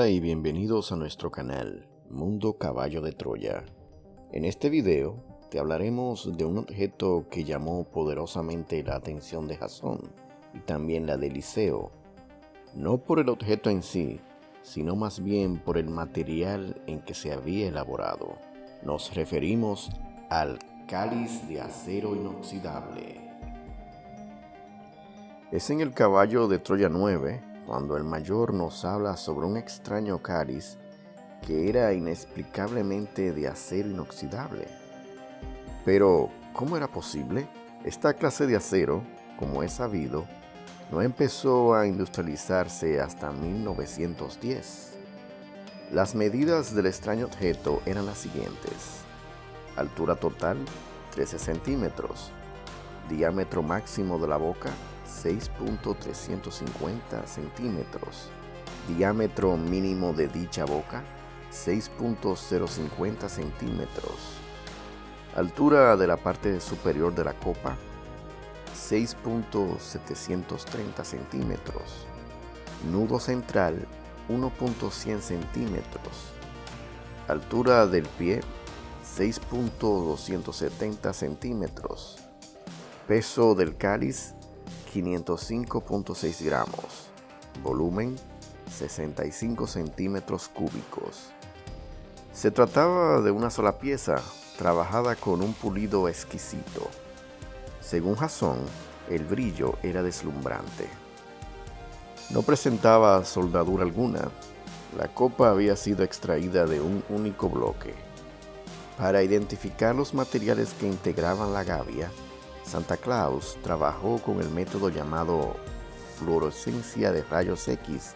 Hola y bienvenidos a nuestro canal Mundo Caballo de Troya. En este video te hablaremos de un objeto que llamó poderosamente la atención de Jasón y también la de Eliseo, no por el objeto en sí, sino más bien por el material en que se había elaborado. Nos referimos al cáliz de acero inoxidable. Es en el Caballo de Troya 9 cuando el mayor nos habla sobre un extraño cáliz que era inexplicablemente de acero inoxidable. Pero, ¿cómo era posible? Esta clase de acero, como es sabido, no empezó a industrializarse hasta 1910. Las medidas del extraño objeto eran las siguientes: altura total, 13 centímetros, diámetro máximo de la boca, 6.350 centímetros, diámetro mínimo de dicha boca, 6.050 centímetros, altura de la parte superior de la copa, 6.730 centímetros, nudo central, 1.100 centímetros, altura del pie, 6.270 centímetros, peso del cáliz, 505.6 gramos, volumen, 65 centímetros cúbicos. Se trataba de una sola pieza, trabajada con un pulido exquisito. Según Jasón, el brillo era deslumbrante. No presentaba soldadura alguna. La copa había sido extraída de un único bloque. Para identificar los materiales que integraban la gavia, Santa Claus trabajó con el método llamado fluorescencia de rayos X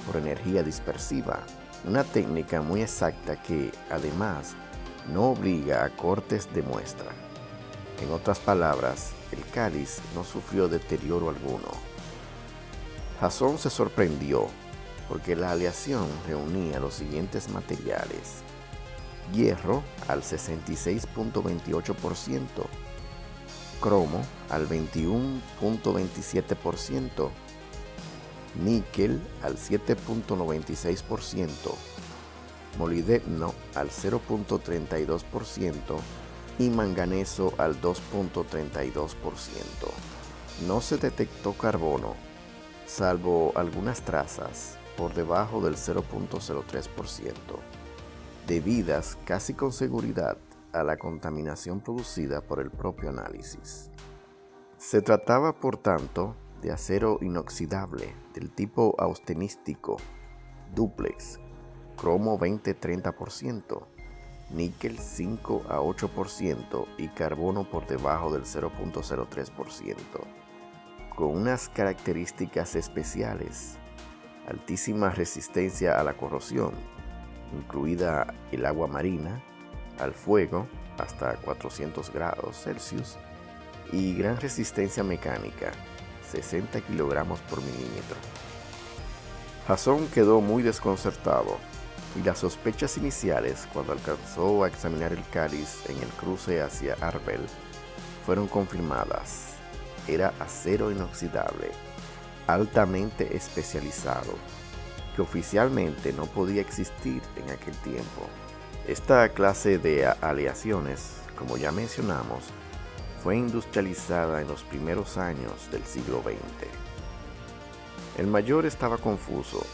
por energía dispersiva, una técnica muy exacta que, además, no obliga a cortes de muestra. En otras palabras, el cáliz no sufrió deterioro alguno. Jasón se sorprendió porque la aleación reunía los siguientes materiales: hierro al 66.28%, cromo al 21.27%, níquel al 7.96%, molibdeno al 0.32% y manganeso al 2.32%. No se detectó carbono, salvo algunas trazas por debajo del 0.03%, debidas casi con seguridad a la contaminación producida por el propio análisis. Se trataba, por tanto, de acero inoxidable del tipo austenístico, dúplex, cromo 20-30%, níquel 5 a 8% y carbono por debajo del 0.03%, con unas características especiales: altísima resistencia a la corrosión, incluida el agua marina, al fuego hasta 400 grados Celsius, y gran resistencia mecánica, 60 kilogramos por milímetro. Jasón quedó muy desconcertado, y las sospechas iniciales, cuando alcanzó a examinar el cáliz en el cruce hacia Arbel, fueron confirmadas. Era acero inoxidable, altamente especializado, que oficialmente no podía existir en aquel tiempo. Esta clase de aleaciones, como ya mencionamos, fue industrializada en los primeros años del siglo XX. El mayor estaba confuso,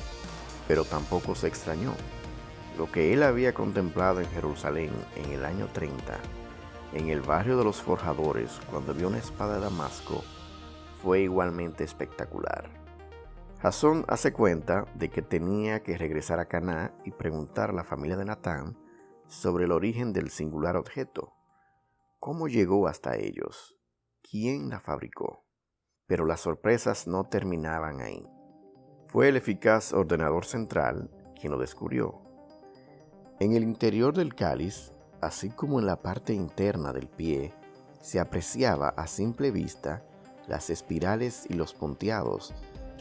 pero tampoco se extrañó. Lo que él había contemplado en Jerusalén en el año 30, en el barrio de los forjadores, cuando vio una espada de Damasco, fue igualmente espectacular. Jasón hace cuenta de que tenía que regresar a Caná y preguntar a la familia de Natán sobre el origen del singular objeto. ¿Cómo llegó hasta ellos? ¿Quién la fabricó? Pero las sorpresas no terminaban ahí. Fue el eficaz ordenador central quien lo descubrió. En el interior del cáliz, así como en la parte interna del pie, se apreciaba a simple vista las espirales y los punteados,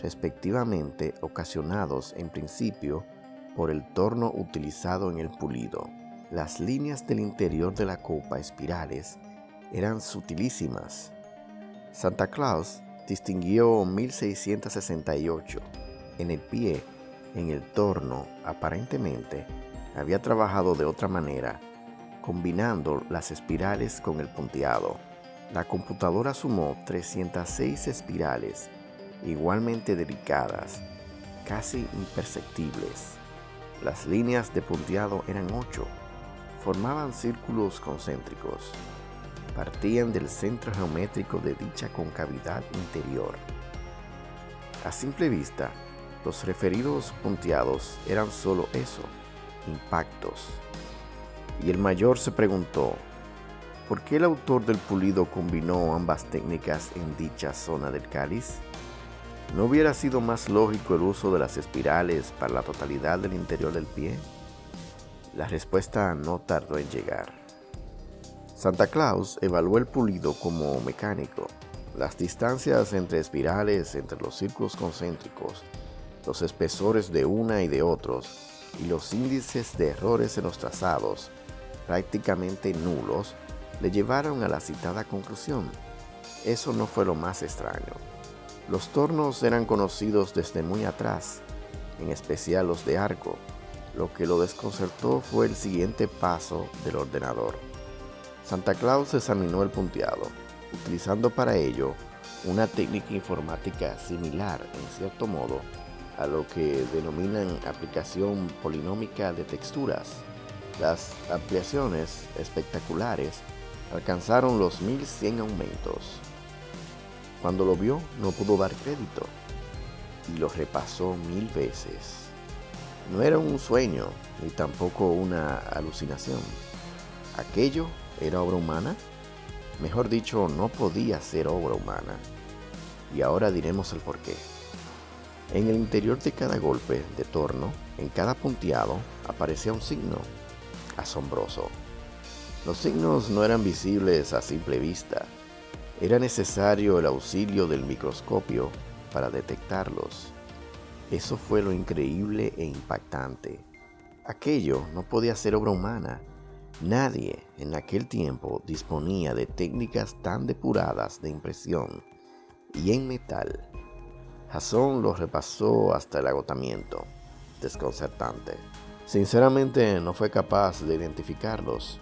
respectivamente, ocasionados en principio por el torno utilizado en el pulido. Las líneas del interior de la copa espirales eran sutilísimas. Santa Claus distinguió 1668 en el pie En el torno, aparentemente, había trabajado de otra manera, combinando las espirales con el punteado. La computadora sumó 306 espirales, igualmente delicadas, casi imperceptibles. Las líneas de punteado eran 8, formaban círculos concéntricos. Partían del centro geométrico de dicha concavidad interior. A simple vista, los referidos punteados eran solo eso, impactos. Y el mayor se preguntó, ¿por qué el autor del pulido combinó ambas técnicas en dicha zona del cáliz? ¿No hubiera sido más lógico el uso de las espirales para la totalidad del interior del pie? La respuesta no tardó en llegar. Santa Claus evaluó el pulido como mecánico. Las distancias entre espirales, entre los círculos concéntricos, los espesores de una y de otros, y los índices de errores en los trazados, prácticamente nulos, le llevaron a la citada conclusión. Eso no fue lo más extraño. Los tornos eran conocidos desde muy atrás, en especial los de arco. Lo que lo desconcertó fue el siguiente paso del ordenador. Santa Claus examinó el punteado, utilizando para ello una técnica informática similar, en cierto modo, a lo que denominan aplicación polinómica de texturas. Las ampliaciones espectaculares alcanzaron los 1100 aumentos. Cuando lo vio, no pudo dar crédito y lo repasó 1000 veces. No era un sueño ni tampoco una alucinación. ¿Aquello era obra humana? Mejor dicho, no podía ser obra humana. Y ahora diremos el porqué. En el interior de cada golpe de torno, en cada punteado, aparecía un signo asombroso. Los signos no eran visibles a simple vista. Era necesario el auxilio del microscopio para detectarlos. Eso fue lo increíble e impactante. Aquello no podía ser obra humana. Nadie en aquel tiempo disponía de técnicas tan depuradas de impresión y en metal. Jasón lo repasó hasta el agotamiento, desconcertante. Sinceramente no fue capaz de identificarlos.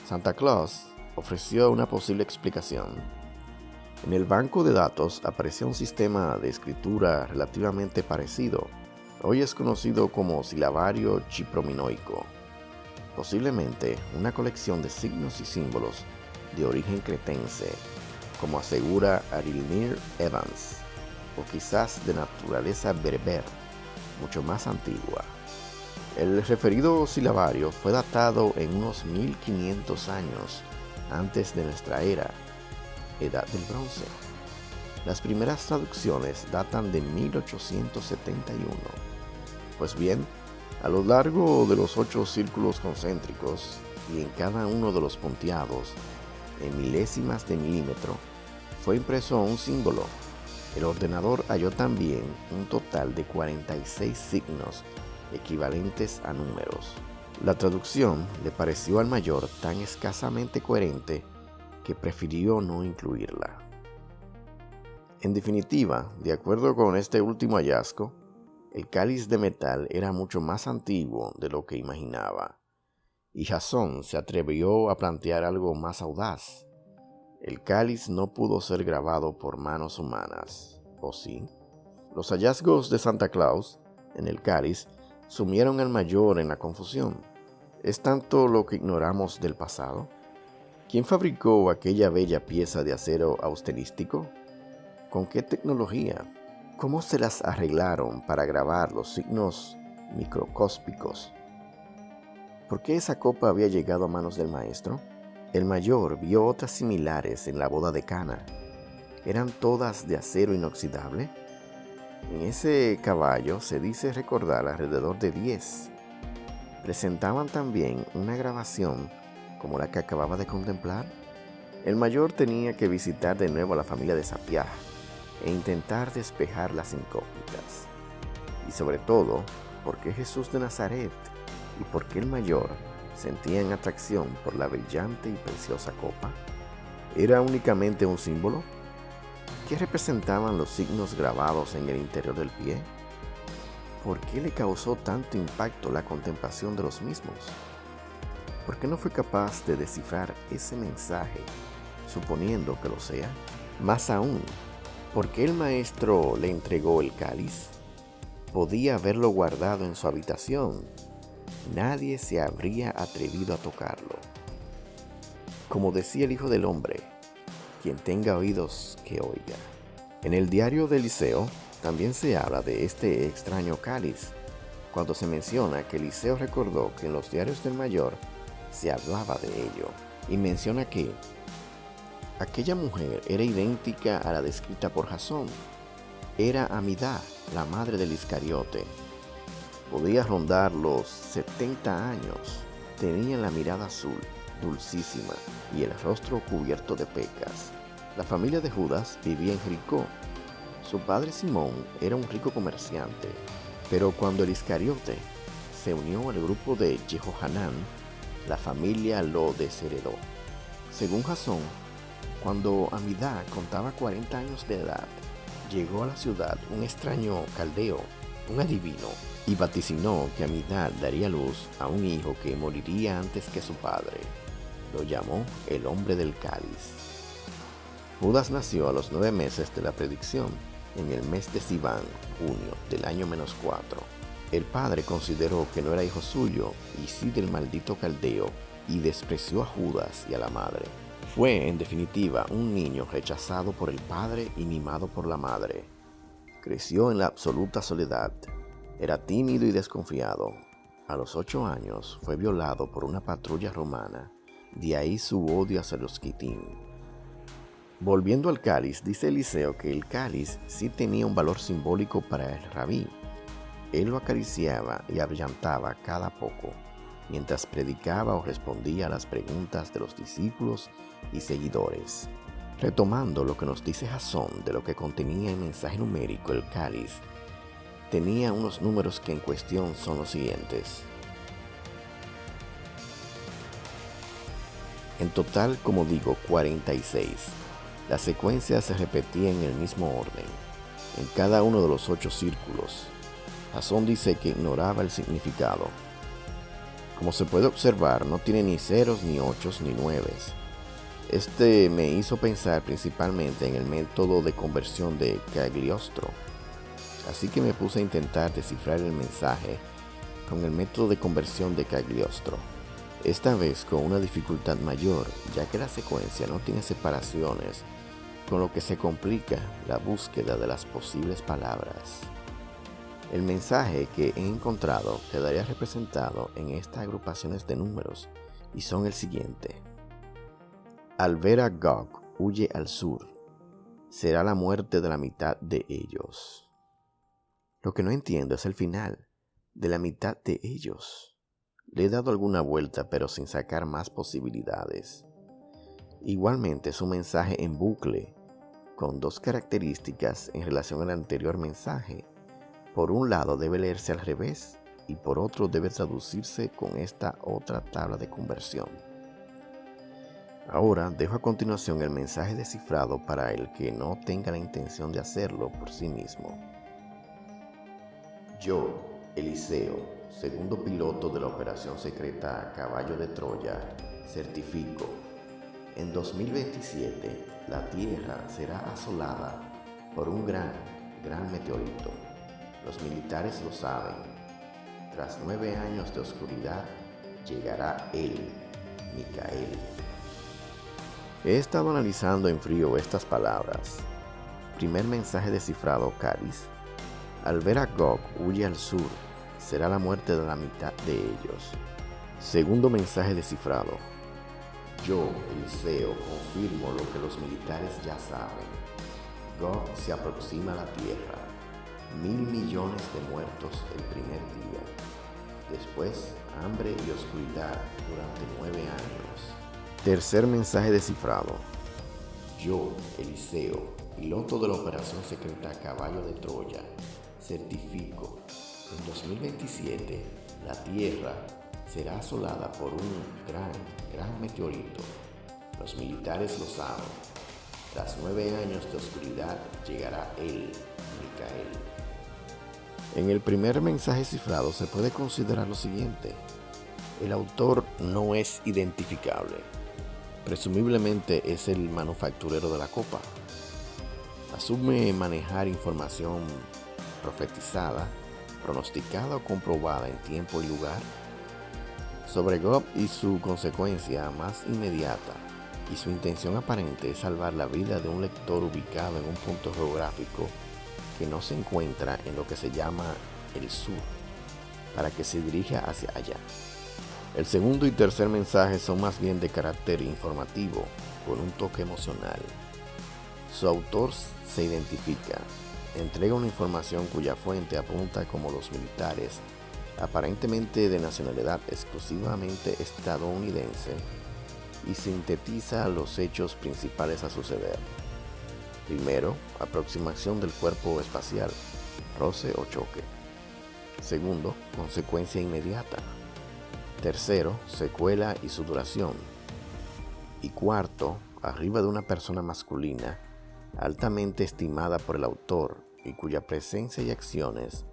Santa Claus ofreció una posible explicación. En el banco de datos aparecía un sistema de escritura relativamente parecido. Hoy es conocido como silabario chiprominoico. Posiblemente una colección de signos y símbolos de origen cretense, como asegura Arilmir Evans, o quizás de naturaleza berber, mucho más antigua. El referido silabario fue datado en unos 1500 años antes de nuestra era, Edad del Bronce. Las primeras traducciones datan de 1871. Pues bien, a lo largo de los 8 círculos concéntricos y en cada uno de los punteados, en milésimas de milímetro, fue impreso un símbolo. El ordenador halló también un total de 46 signos equivalentes a números. La traducción le pareció al mayor tan escasamente coherente que prefirió no incluirla. En definitiva, de acuerdo con este último hallazgo, el cáliz de metal era mucho más antiguo de lo que imaginaba, y Jasón se atrevió a plantear algo más audaz. El cáliz no pudo ser grabado por manos humanas, ¿o sí? Los hallazgos de Santa Claus en el cáliz sumieron al mayor en la confusión. ¿Es tanto lo que ignoramos del pasado? ¿Quién fabricó aquella bella pieza de acero austerístico? ¿Con qué tecnología? ¿Cómo se las arreglaron para grabar los signos microscópicos? ¿Por qué esa copa había llegado a manos del maestro? El mayor vio otras similares en la boda de Cana. ¿Eran todas de acero inoxidable? En ese caballo se dice recordar alrededor de 10. ¿Presentaban también una grabación como la que acababa de contemplar? El mayor tenía que visitar de nuevo a la familia de Sapiah e intentar despejar las incógnitas. Y sobre todo, ¿por qué Jesús de Nazaret y por qué el mayor sentían atracción por la brillante y preciosa copa? ¿Era únicamente un símbolo? ¿Qué representaban los signos grabados en el interior del pie? ¿por qué le causó tanto impacto la contemplación de los mismos? ¿Por qué no fue capaz de descifrar ese mensaje, suponiendo que lo sea? Más aún, ¿por qué el maestro le entregó el cáliz? Podía haberlo guardado en su habitación. Nadie se habría atrevido a tocarlo. Como decía el Hijo del Hombre, quien tenga oídos, que oiga. En el diario de Eliseo también se habla de este extraño cáliz, cuando se menciona que Eliseo recordó que en los diarios del mayor se hablaba de ello, y menciona que aquella mujer era idéntica a la descrita por Jasón. Era Amidá, la madre del Iscariote. Podía rondar los 70 años. Tenía la mirada azul, dulcísima, y el rostro cubierto de pecas. La familia de Judas vivía en Jericó. Su padre Simón era un rico comerciante, pero cuando el Iscariote se unió al grupo de Jehohanán, la familia lo desheredó. Según Jasón, cuando Amidá contaba 40 años de edad, llegó a la ciudad un extraño caldeo, un adivino, y vaticinó que Amidá daría luz a un hijo que moriría antes que su padre. Lo llamó el hombre del cáliz. Judas nació a los 9 meses de la predicción, en el mes de Siván, junio del año -4. El padre consideró que no era hijo suyo, y sí del maldito caldeo, y despreció a Judas y a la madre. Fue, en definitiva, un niño rechazado por el padre y mimado por la madre. Creció en la absoluta soledad. Era tímido y desconfiado. A los 8 años fue violado por una patrulla romana, de ahí su odio hacia los quitín. Volviendo al cáliz, dice Eliseo que el cáliz sí tenía un valor simbólico para el rabí. Él lo acariciaba y abrillantaba cada poco, mientras predicaba o respondía a las preguntas de los discípulos y seguidores. Retomando lo que nos dice Jasón de lo que contenía el mensaje numérico, el cáliz tenía unos números que en cuestión son los siguientes. En total, como digo, 46. La secuencia se repetía en el mismo orden, en cada uno de los 8 círculos. Jasón dice que ignoraba el significado. Como se puede observar, no tiene ni ceros, ni ochos, ni nueves. Este me hizo pensar principalmente en el método de conversión de Cagliostro. Así que me puse a intentar descifrar el mensaje con el método de conversión de Cagliostro. Esta vez con una dificultad mayor, ya que la secuencia no tiene separaciones, con lo que se complica la búsqueda de las posibles palabras. El mensaje que he encontrado quedaría representado en estas agrupaciones de números, y son el siguiente. Al ver a Gog, huye al sur. Será la muerte de la mitad de ellos. Lo que no entiendo es el final, de la mitad de ellos. Le he dado alguna vuelta, pero sin sacar más posibilidades. Igualmente es un mensaje en bucle, con 2 características en relación al anterior mensaje. Por un lado debe leerse al revés, y por otro debe traducirse con esta otra tabla de conversión. Ahora dejo a continuación el mensaje descifrado para el que no tenga la intención de hacerlo por sí mismo. Yo, Eliseo, segundo piloto de la operación secreta Caballo de Troya, certifico: en 2027 la Tierra será asolada por un gran meteorito. Los militares lo saben. Tras 9 años de oscuridad llegará él, Micael. He estado analizando en frío estas palabras. Primer mensaje descifrado, cáliz. Al ver a Gog, huye al sur. Será la muerte de la mitad de ellos. Segundo mensaje descifrado. Yo, Eliseo, confirmo lo que los militares ya saben. Gog se aproxima a la tierra. 1.000 millones de muertos el primer día. Después, hambre y oscuridad durante 9 años. Tercer mensaje descifrado. Yo, Eliseo, piloto de la operación secreta Caballo de Troya, certifico: en 2027 la Tierra será asolada por un gran meteorito. Los militares lo saben. Tras 9 años de oscuridad llegará él, Micael. En el primer mensaje cifrado se puede considerar lo siguiente: el autor no es identificable. Presumiblemente es el manufacturero de la copa. Asume manejar información profetizada, pronosticada o comprobada en tiempo y lugar sobre Gob y su consecuencia más inmediata, y su intención aparente es salvar la vida de un lector ubicado en un punto geográfico que no se encuentra en lo que se llama el sur, para que se dirija hacia allá. El segundo y tercer mensaje son más bien de carácter informativo, con un toque emocional. Su autor se identifica, entrega una información cuya fuente apunta como los militares, aparentemente de nacionalidad exclusivamente estadounidense, y sintetiza los hechos principales a suceder. Primero, aproximación del cuerpo espacial, roce o choque. Segundo, consecuencia inmediata. Tercero, secuela y su duración. Y cuarto, arriba de una persona masculina, altamente estimada por el autor y cuya presencia y acciones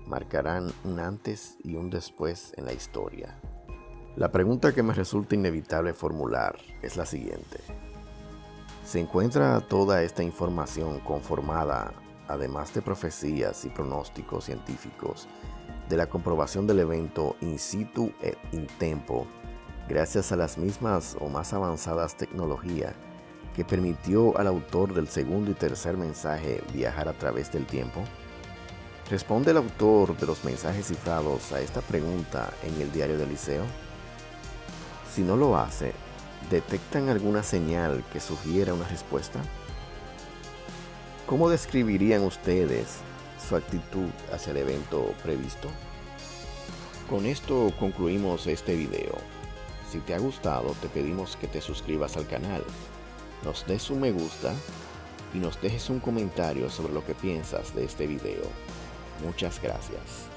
marcarán un antes y un después en la historia. La pregunta que me resulta inevitable formular es la siguiente: ¿se encuentra toda esta información conformada, además de profecías y pronósticos científicos, de la comprobación del evento in situ et in tempo, gracias a las mismas o más avanzadas tecnologías que permitió al autor del segundo y tercer mensaje viajar a través del tiempo? ¿Responde el autor de los mensajes cifrados a esta pregunta en el diario de Eliseo? Si no lo hace, ¿detectan alguna señal que sugiera una respuesta? ¿Cómo describirían ustedes su actitud hacia el evento previsto? Con esto concluimos este video. Si te ha gustado, te pedimos que te suscribas al canal, nos des un me gusta y nos dejes un comentario sobre lo que piensas de este video. Muchas gracias.